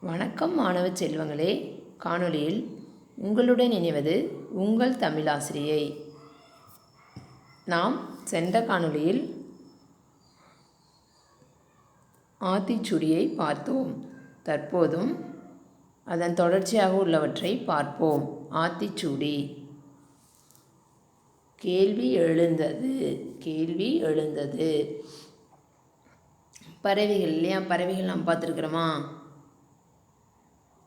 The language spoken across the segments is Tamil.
வணக்கம் மாணவ செல்வங்களே. காணொளியில் உங்களுடன் இணைவது உங்கள் தமிழாசிரியை. நாம் சென்ற காணொளியில் ஆத்திச்சூடியை பார்த்தோம். தற்போதும் அதன் தொடர்ச்சியாக உள்ளவற்றை பார்ப்போம். ஆத்திச்சூடி. கேள்வி எழுந்தது. பறவைகள் இல்லையா? பறவைகள் நாம் பார்த்துருக்குறோமா?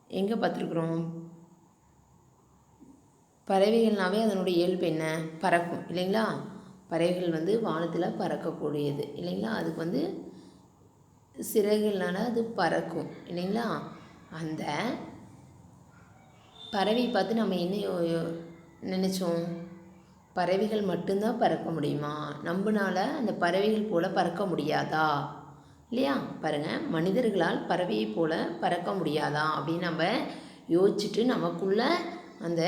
எங்கே பார்த்துருக்குறோம்? பறவைகள்னாவே அதனுடைய இயல்பு என்ன? பறக்கும் இல்லைங்களா? பறவைகள் வானத்தில் பறக்கக்கூடியது இல்லைங்களா? அதுக்கு சிறகுகள்னால அது பறக்கும் இல்லைங்களா? அந்த பறவை பார்த்து நம்ம என்ன நினச்சோம்? பறவைகள் மட்டும்தான் பறக்க முடியுமா? நம்மளால அந்த பறவைகள் போல் பறக்க முடியாதா? இல்லையா? பாருங்கள், மனிதர்களால் பறவையை போல் பறக்க முடியாதா அப்படின்னு நம்ம யோசிச்சுட்டு நமக்குள்ள அந்த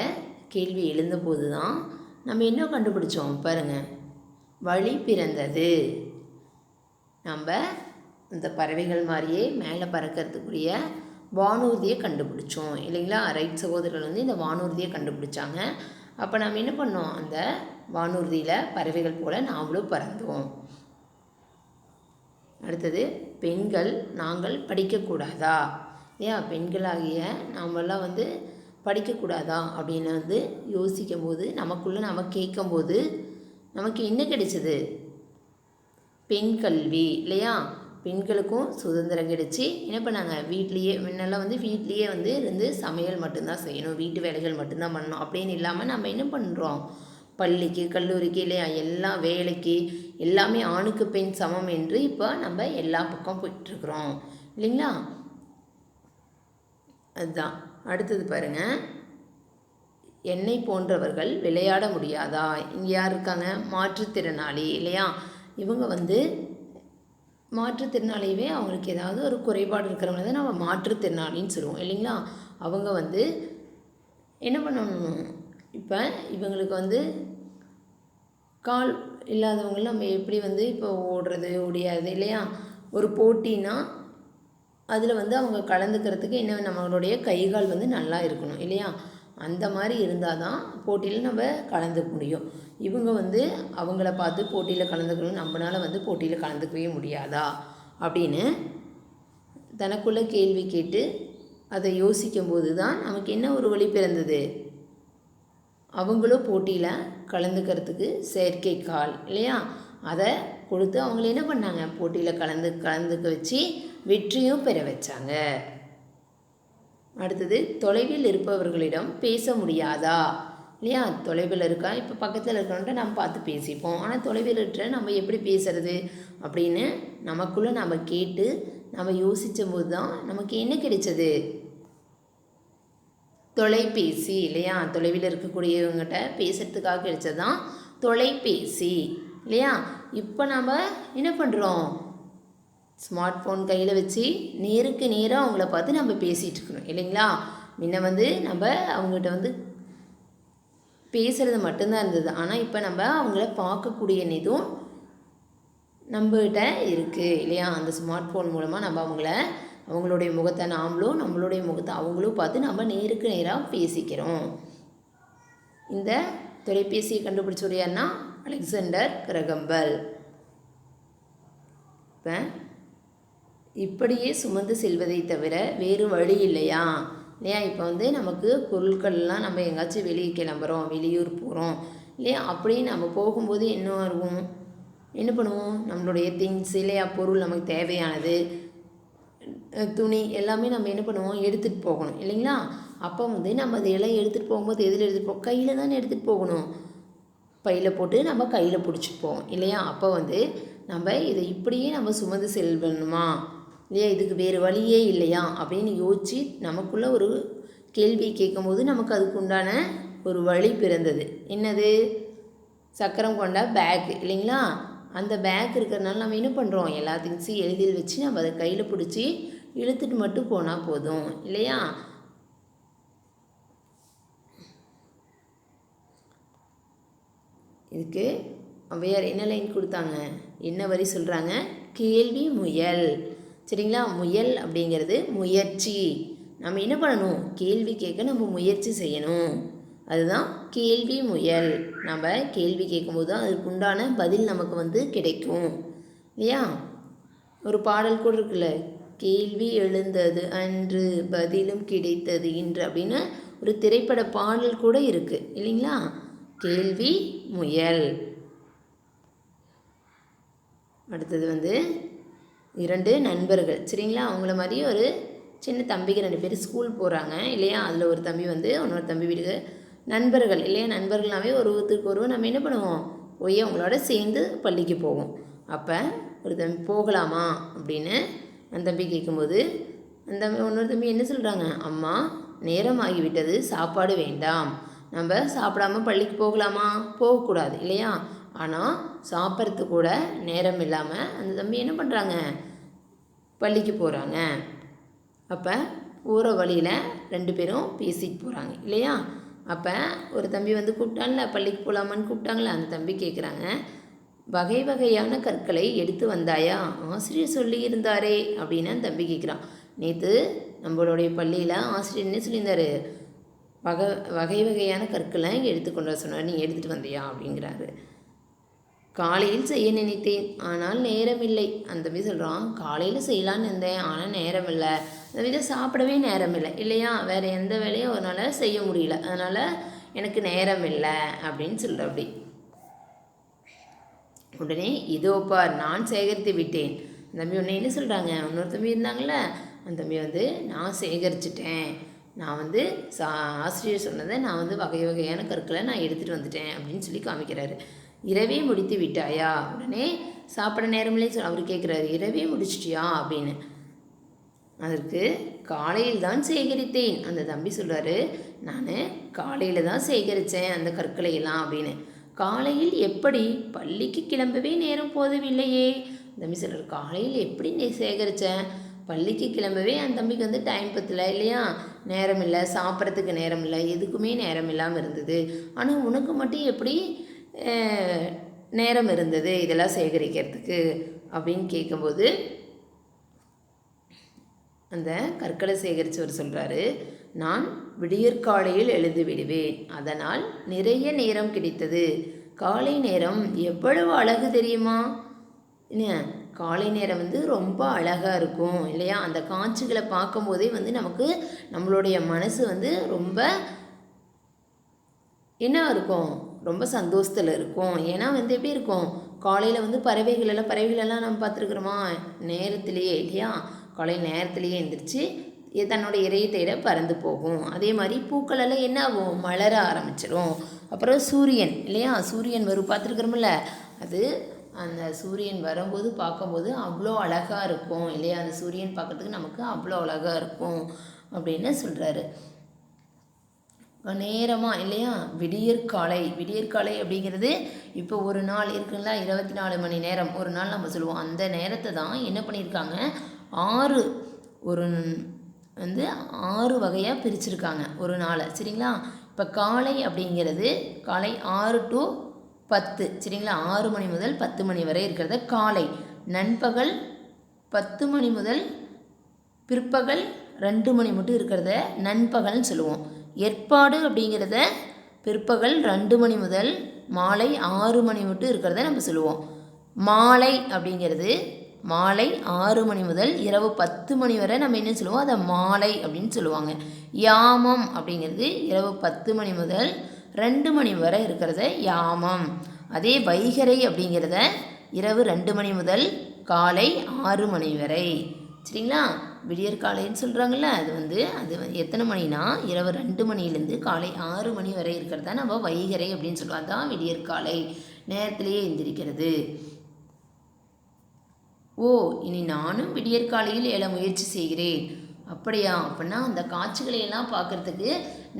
கேள்வி எழுந்தபோது தான் நம்ம என்ன கண்டுபிடிச்சோம் பாருங்கள், வழி பிறந்தது. நம்ம இந்த பறவைகள் மாதிரியே மேலே பறக்கிறதுக்குரிய வானூர்தியை கண்டுபிடிச்சோம் இல்லைங்களா? ரைட் சகோதரர்கள் இந்த வானூர்தியை கண்டுபிடிச்சாங்க. அப்போ நம்ம என்ன பண்ணோம்? அந்த வானூர்தியில் பறவைகள் போல் நாமளும் பறந்தோம். அடுத்தது, பெண்கள் நாங்கள் படிக்கக்கூடாதா? ஏன் பெண்களாகிய நாமெல்லாம் படிக்கக்கூடாதா அப்படின்னு யோசிக்கும் போது நமக்குள்ளே நம்ம கேட்கும்போது நமக்கு என்ன கிடைச்சது? பெண் கல்வி இல்லையா? பெண்களுக்கும் சுதந்திரம் கிடைச்சி என்ன பண்ணாங்க? வீட்லேயே முன்னெல்லாம் வீட்லேயே இருந்து சமையல் மட்டும்தான் செய்யணும், வீட்டு வேலைகள் மட்டும்தான் பண்ணணும் அப்படின்னு இல்லாமல் நம்ம என்ன பண்ணுறோம்? பள்ளிக்கு, கல்லூரிக்கு இல்லையா, எல்லா வேலைக்கு எல்லாமே ஆணுக்கு பெண் சமம் என்று இப்போ நம்ம எல்லா பக்கம் போயிட்டுருக்குறோம் இல்லைங்களா? அதுதான். அடுத்தது பாருங்கள், என்னை போன்றவர்கள் விளையாட முடியாதா? இங்கே யார் இருக்காங்க? மாற்றுத்திறனாளி இல்லையா? இவங்க மாற்றுத்திறனாளியவே அவங்களுக்கு ஏதாவது ஒரு குறைபாடு இருக்கிறவங்க தான் நம்ம மாற்றுத்திறனாளின்னு சொல்லுவோம் இல்லைங்களா? அவங்க என்ன பண்ணணும்? இப்போ இவங்களுக்கு கால் இல்லாதவங்க நம்ம எப்படி இப்போ ஓடுறது ஓடியாது இல்லையா? ஒரு போட்டினா அதில் அவங்க கலந்துக்கிறதுக்கு என்ன, நம்மளுடைய கைகால் நல்லா இருக்கணும் இல்லையா? அந்த மாதிரி இருந்தால் தான் போட்டியில் நம்ம கலந்துக்க முடியும். இவங்க அவங்கள பார்த்து போட்டியில் கலந்துக்கணும், நம்மளால் போட்டியில் கலந்துக்கவே முடியாதா அப்படின்னு தனக்குள்ள கேள்வி கேட்டு அதை யோசிக்கும்போது தான் நமக்கு என்ன ஒரு வழி பிறந்தது? அவங்களும் போட்டியில் கலந்துக்கிறதுக்கு செயற்கைக்கால் இல்லையா, அதை கொடுத்து அவங்கள என்ன பண்ணாங்க? போட்டியில் கலந்துக்க வச்சு வெற்றியும் பெற வச்சாங்க. அடுத்தது, தொலைவில் இருப்பவர்களிடம் பேச முடியாதா? இல்லையா? தொலைவில் இருக்கா, இப்போ பக்கத்தில் இருக்கிறவன்ட்ட நம்ம பார்த்து பேசிப்போம். ஆனால் தொலைவில் இருக்கிற நம்ம எப்படி பேசுறது அப்படின்னு நமக்குள்ளே நம்ம கேட்டு நம்ம யோசித்த போது தான் நமக்கு என்ன கிடைச்சது? தொலைபேசி இல்லையா? தொலைவில் இருக்கக்கூடியவங்ககிட்ட பேசுகிறதுக்காக கிடைச்சது தான் தொலைபேசி இல்லையா? இப்போ நம்ம என்ன பண்ணுறோம்? ஸ்மார்ட் ஃபோன் கையில் வச்சு நேருக்கு நேராக அவங்கள பார்த்து நம்ம பேசிகிட்டு இருக்கணும் இல்லைங்களா? முன்ன நம்ம அவங்ககிட்ட பேசுகிறது மட்டும்தான் இருந்தது. ஆனால் இப்போ நம்ம அவங்கள பார்க்கக்கூடிய இதுவும் நம்மகிட்ட இருக்குது இல்லையா? அந்த ஸ்மார்ட் ஃபோன் மூலமாக நம்ம அவங்களுடைய முகத்தை நாமளும் நம்மளுடைய முகத்தை அவங்களும் பார்த்து நம்ம நேருக்கு நேராக பேசிக்கிறோம். இந்த தொலைபேசியை கண்டுபிடிச்சவர் யாருன்னா அலெக்சாண்டர் கிரகம்பெல். இப்போ இப்படியே சுமந்து செல்வதை தவிர வேறு வழி இல்லையா? இல்லையா? இப்போ நமக்கு பொருட்கள்லாம் நம்ம எங்கேயாச்சும் வெளியே கிளம்புறோம், வெளியூர் போகிறோம் இல்லையா? அப்படியே நம்ம போகும்போது என்ன பண்ணுவோம்? நம்மளுடைய திங்ஸ் இல்லையா, பொருள் நமக்கு தேவையானது, துணி எல்லாமே நம்ம என்ன பண்ணுவோம்? எடுத்துகிட்டு போகணும் இல்லைங்களா? அப்போ நம்ம அதையெல்லாம் எடுத்துகிட்டு போகும்போது எதில் எடுத்துகிட்டு போகணும்? கையில் தானே எடுத்துகிட்டு போகணும். பையில் போட்டு நம்ம கையில் பிடிச்சிட்டு போவோம் இல்லையா? அப்போ நம்ம இதை இப்படியே நம்ம சுமந்து செல்லணுமா இல்லையா? இதுக்கு வேறு வழியே இல்லையா அப்படின்னு யோசித்து நமக்குள்ளே ஒரு கேள்வி கேட்கும்போது நமக்கு அதுக்கு உண்டான ஒரு வழி பிறந்தது. என்னது? சக்கரம் கொண்ட பேக் இல்லைங்களா? அந்த பேக் இருக்கிறதுனால நம்ம என்ன பண்ணுறோம்? எல்லா திங்ஸையும் எழுதியில் வச்சு நம்ம அதை கையில் பிடிச்சி இழுத்துட்டு மட்டும் போனால் போதும் இல்லையா? இதுக்கு ஔவையார் என்ன லைன் கொடுத்தாங்க? என்ன வரி சொல்கிறாங்க? கேள்வி முயல். சரிங்களா? முயல் அப்படிங்கிறது முயற்சி, நம்ம என்ன பண்ணணும், கேள்வி கேட்க நம்ம முயற்சி செய்யணும். அதுதான் கேள்வி முயல். நம்ம கேள்வி கேட்கும்போது தான் அதுக்கு உண்டான பதில் நமக்கு வந்து கிடைக்கும் இல்லையா. ஒரு பாடல் கூட இருக்குல்ல, கேள்வி எழுந்தது அன்று பதிலும் கிடைத்தது இன்று அப்படின்னு ஒரு திரைப்பட பாடல் கூட இருக்குது இல்லைங்களா. கேள்வி முயல். அடுத்தது வந்து 2 நண்பர்கள் சரிங்களா. அவங்கள மாதிரி ஒரு சின்ன தம்பிக்கு 2 பேர் ஸ்கூல் போகிறாங்க இல்லையா. அதில் ஒரு தம்பி வந்து இன்னொரு தம்பி வீட்டுக்கு நண்பர்கள் இல்லையா. நண்பர்கள்னாவே ஒருத்தருக்கு ஒருவர் நம்ம என்ன பண்ணுவோம், போய் அவங்களோட சேர்ந்து பள்ளிக்கு போவோம். அப்போ ஒரு தம்பி போகலாமா அப்படின்னு அந்த தம்பி கேட்கும்போது அந்த தம்பி இன்னொரு தம்பி என்ன சொல்கிறாங்க, அம்மா நேரம் ஆகிவிட்டது, சாப்பாடு வேண்டாம், நம்ம சாப்பிடாம பள்ளிக்கு போகலாமா, போகக்கூடாது இல்லையா. ஆனால் சாப்பிட்றதுக்கு கூட நேரம் இல்லாமல் அந்த தம்பி என்ன பண்ணுறாங்க, பள்ளிக்கு போகிறாங்க. அப்போ போகிற வழியில் 2 பேரும் பேசிட்டு போகிறாங்க இல்லையா. அப்போ ஒரு தம்பி வந்து கூப்பிட்டான்ல, பள்ளிக்கு போகலாமான்னு கூப்பிட்டாங்களே, அந்த தம்பி கேட்குறாங்க, வகை வகையான கற்களை எடுத்து வந்தாயா, ஆசிரியர் சொல்லியிருந்தாரே அப்படின்னு அந்த தம்பி கேட்குறான். நேற்று நம்மளுடைய பள்ளியில் ஆசிரியர் என்ன சொல்லியிருந்தாரு, வகை வகையான கற்களை எடுத்துக்கொண்டு வர சொன்னார், நீ எடுத்துகிட்டு வந்தியா அப்படிங்கிறாரு. காலையில் செய்ய நினைத்தேன் ஆனால் நேரம் இல்லை. அந்த தம்பி சொல்கிறான், காலையில் செய்யலான்னு இருந்தேன் ஆனால் நேரம் இல்லை. அந்த வித சாப்பிடவே நேரம் இல்லை இல்லையா. வேறு எந்த வேலையும் அவனால் செய்ய முடியல, அதனால் எனக்கு நேரம் இல்லை அப்படின்னு சொல்கிற. அப்படி உடனே இதோ பார் நான் சேகரித்து விட்டேன். அந்த தம்பி உடனே என்ன சொல்கிறாங்க, இன்னொரு தம்பி இருந்தாங்கள, அந்த தம்பி வந்து நான் சேகரிச்சிட்டேன், நான் வந்து ஆசிரியர் சொன்னதை நான் வந்து வகை வகையான கற்களை நான் எடுத்துகிட்டு வந்துட்டேன் அப்படின்னு சொல்லி காமிக்கிறாரு. இரவே முடித்து விட்டாயா, உடனே சாப்பிட நேரம்லேயே அவர் கேட்குறாரு, இரவே முடிச்சிட்டியா அப்படின்னு. அதற்கு காலையில் தான் சேகரித்தேன். அந்த தம்பி சொல்கிறாரு, நான் காலையில் தான் சேகரித்தேன் அந்த கற்களையெல்லாம் அப்படின்னு. காலையில் எப்படி, பள்ளிக்கு கிளம்பவே நேரம் போதவில்லையே. தம்பி சொல்கிறார், காலையில் எப்படி நீ சேகரித்தேன், பள்ளிக்கு கிளம்பவே அந்த தம்பிக்கு வந்து டைம் பத்தல இல்லையா, நேரம் இல்லை, சாப்பிட்றதுக்கு நேரம் இல்லை, எதுக்குமே நேரம் இல்லாமல் இருந்தது. ஆனால் உனக்கு மட்டும் எப்படி நேரம் இருந்தது இதெல்லாம் சேகரிக்கிறதுக்கு அப்படின்னு கேட்கும்போது அந்த கற்களை சேகரித்தவர் சொல்கிறாரு, நான் விடியற்காலையில் எழுந்து விடுவேன், அதனால் நிறைய நேரம் கிடைத்தது. காலை நேரம் எவ்வளவு அழகு தெரியுமா, என்ன காலை நேரம் வந்து ரொம்ப அழகாக இருக்கும் இல்லையா. அந்த காட்சிகளை பார்க்கும்போதே வந்து நமக்கு நம்மளுடைய மனசு வந்து ரொம்ப என்ன இருக்கும், ரொம்ப சந்தோஷத்தில் இருக்கும். ஏன்னா வந்து எப்படி இருக்கும், காலையில் வந்து பறவைகளெல்லாம் நம்ம பார்த்துருக்குறோமா நேரத்திலேயே இல்லையா. காலையில் நேரத்திலேயே எழுந்திரிச்சு தன்னோட இறையை தேட பறந்து போகும். அதே மாதிரி பூக்களெல்லாம் என்ன ஆகும், மலர ஆரம்பிச்சிடும். அப்புறம் சூரியன் இல்லையா, சூரியன் வரும் பார்த்துருக்குறோமில்ல, அது அந்த சூரியன் வரும்போது பார்க்கும்போது அவ்வளோ அழகாக இருக்கும் இல்லையா. அந்த சூரியன் பார்க்குறதுக்கு நமக்கு அவ்வளோ அழகாக இருக்கும் அப்படின்னு சொல்கிறாரு. நேரமாக இல்லையா, விடியற்காலை அப்படிங்கிறது இப்போ ஒரு நாள் இருக்குங்களா, 24 மணி நேரம் ஒரு நாள் நம்ம சொல்லுவோம். அந்த நேரத்தை தான் என்ன பண்ணியிருக்காங்க, 6 ஒரு வந்து 6 வகையாக பிரிச்சுருக்காங்க ஒரு நாளை சரிங்களா. இப்போ காலை அப்படிங்கிறது காலை 6 to 10 சரிங்களா, 6 மணி முதல் 10 மணி வரை இருக்கிறத காலை. நண்பகல் 10 மணி முதல் பிற்பகல் 2 மணி மட்டும் இருக்கிறத நண்பகல்னு சொல்லுவோம். ஏற்பாடு அப்படிங்கிறத பிற்பகல் 2 மணி முதல் மாலை 6 மணி மட்டும் இருக்கிறத நம்ம சொல்லுவோம். மாலை அப்படிங்கிறது மாலை 6 மணி முதல் இரவு 10 மணி வரை நம்ம என்ன சொல்லுவோம், அதை மாலை அப்படின்னு சொல்லுவாங்க. யாமம் அப்படிங்கிறது இரவு 10 மணி முதல் 2 மணி வரை இருக்கிறத யாமம். அதே வைகறை அப்படிங்கிறத இரவு 2 மணி முதல் காலை 6 மணி வரை சரிங்களா. விடியற்காலைன்னு சொல்கிறாங்கல்ல, அது எத்தனை மணினா இரவு 2 மணிலேருந்து காலை 6 மணி வரை இருக்கிறதா நம்ம வைகறை அப்படின்னு சொல்லுவோம். அதுதான் விடியற்காலை, நேரத்திலேயே எந்திரிக்கிறது. ஓ, இனி நானும் விடியற்காலையில் எழ முயற்சி செய்கிறேன். அப்படியா, அப்படின்னா அந்த காட்சிகளை எல்லாம் பார்க்குறதுக்கு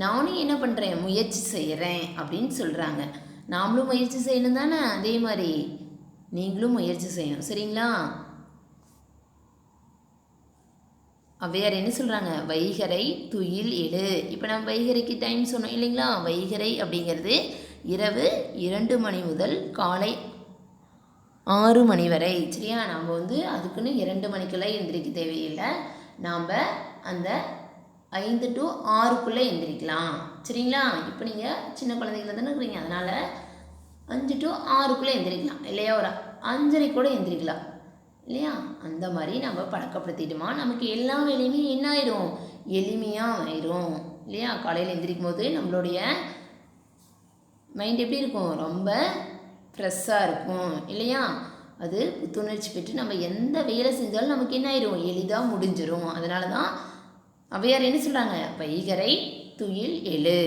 நானும் என்ன பண்ணுறேன், முயற்சி செய்கிறேன் அப்படின்னு சொல்கிறாங்க. நாமளும் முயற்சி செய்யணும் தானே, அதே மாதிரி நீங்களும் முயற்சி செய்யணும் சரிங்களா. ஔவையார் என்ன சொல்கிறாங்க, வைகறை துயில் எடு. இப்போ நம்ம வைகறைக்கு டைம் சொன்னோம் இல்லைங்களா. வைகறை அப்படிங்கிறது இரவு 2 மணி முதல் காலை 6 மணி வரை சரியா. நம்ம வந்து அதுக்குன்னு 2 மணிக்கெல்லாம் எந்திரிக்க தேவையில்லை. நாம் அந்த 5 to 6க்குள்ளே எந்திரிக்கலாம். சரிங்களா? இப்போ நீங்கள் சின்ன குழந்தைகள தானே இருக்கிறீங்க, அதனால் 5 to 6க்குள்ளே எந்திரிக்கலாம் இல்லையா? ஒரு 5:30 கூட எந்திரிக்கலாம் இல்லையா? அந்த மாதிரி நம்ம பழக்கப்படுத்திட்டோமா நமக்கு எல்லா வேலையுமே என்ன ஆயிரும், எளிமையாக ஆயிரும் இல்லையா? காலையில் எந்திரிக்கும் போது நம்மளுடைய மைண்ட் எப்படி இருக்கும், ரொம்ப ஃப்ரெஷ்ஷாக இருக்கும் இல்லையா? அது புத்துணர்ச்சி பெற்று நம்ம எந்த வேலை செஞ்சாலும் நமக்கு என்ன ஆயிரும், எளிதாக முடிஞ்சிடும். அதனால தான் அவையார் என்ன சொல்கிறாங்க, வைகறை துயில் எழு.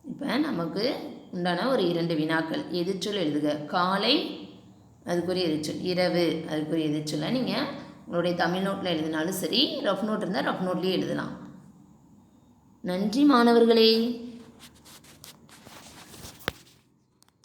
இப்போ நமக்கு உண்டான ஒரு 2 வினாக்கள். எதிர்ச்சொல் எழுதுக. காலை அதுக்குரிய எதிர்ச்சொல், இரவு அதுக்குரிய எதிர்ச்சொல்லை நீங்கள் உங்களுடைய தமிழ் நோட்டில் எழுதினாலும் சரி, ரஃப் நோட் இருந்தால் ரஃப் நோட்லேயே எழுதலாம். நன்றி மாணவர்களே.